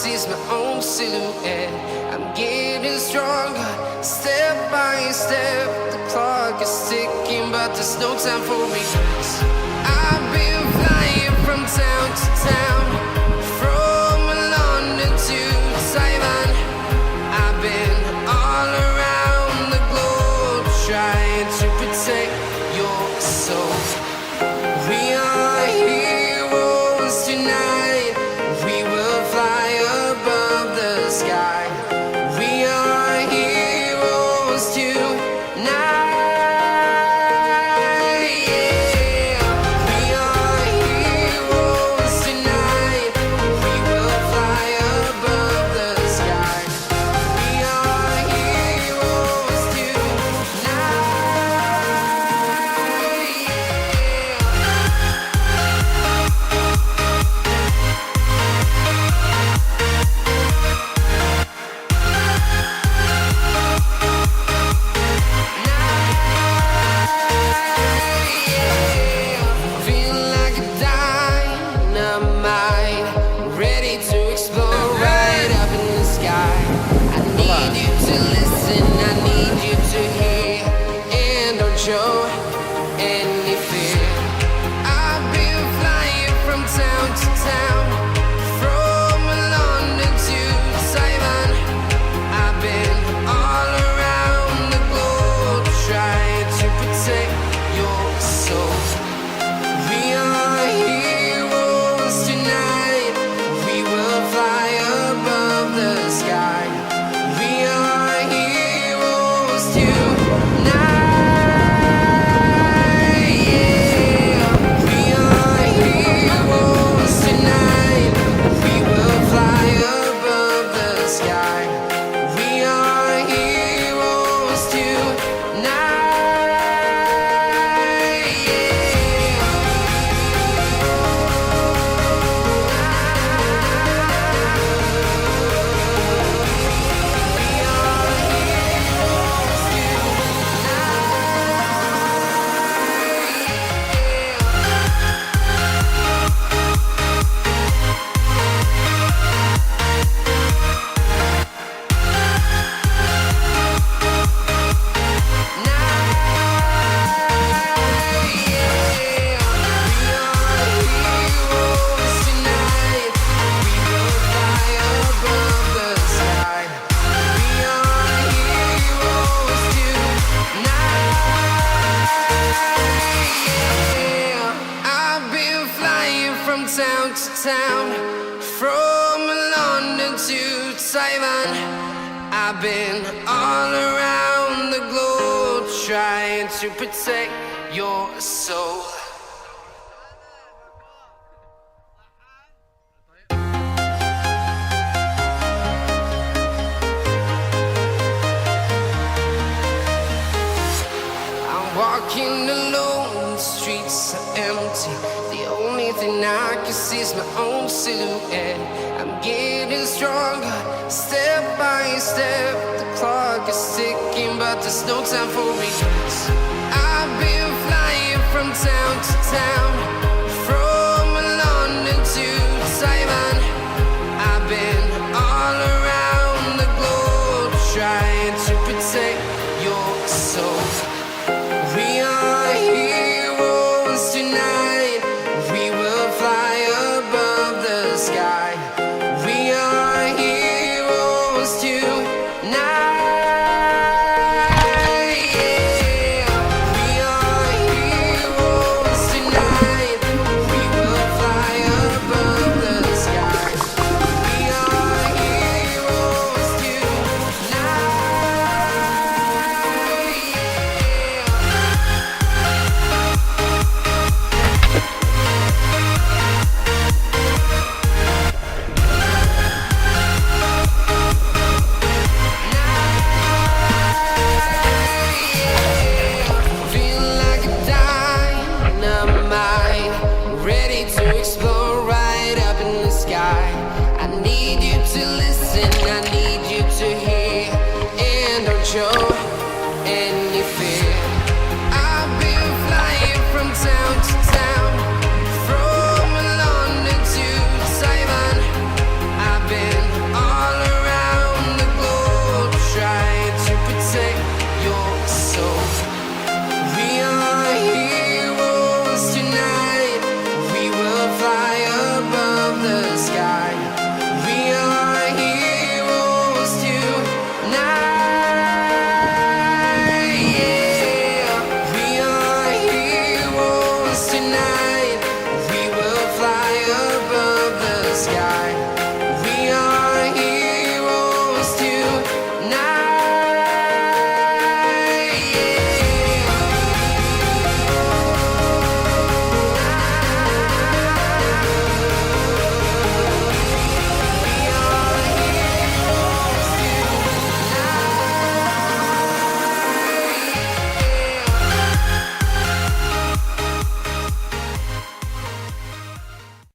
see is my own silhouette. I'm getting stronger, step by step. The clock is ticking, but there's no time for me. I've been flying from town to town, from London to Taiwan. I've been all around the globe, trying to protect your soul. We are heroes tonight. We will fly above the sky. We are heroes tonight. Yeah. We are heroes tonight. We will fly above the sky. We are heroes tonight. Feel like a dynamite, ready to explode right up in the sky. I need you to listen, I need you to hear, and don't show any fear. I've been flying from town to town, from London to Taiwan. I've been all around the globe, trying to protect your soul. We are heroes tonight. We will fly above the sky. We are heroes tonight. Yeah. We are heroes tonight. We will fly above the sky. We are heroes tonight. Town to town, from London to Taiwan. I've been all around the globe, trying to protect your soul. I'm walking alone, the streets are empty. The only thing I can see is my own silhouette. I'm getting stronger, step by step. The clock is ticking, but there's no time for me. I've been flying from town to town,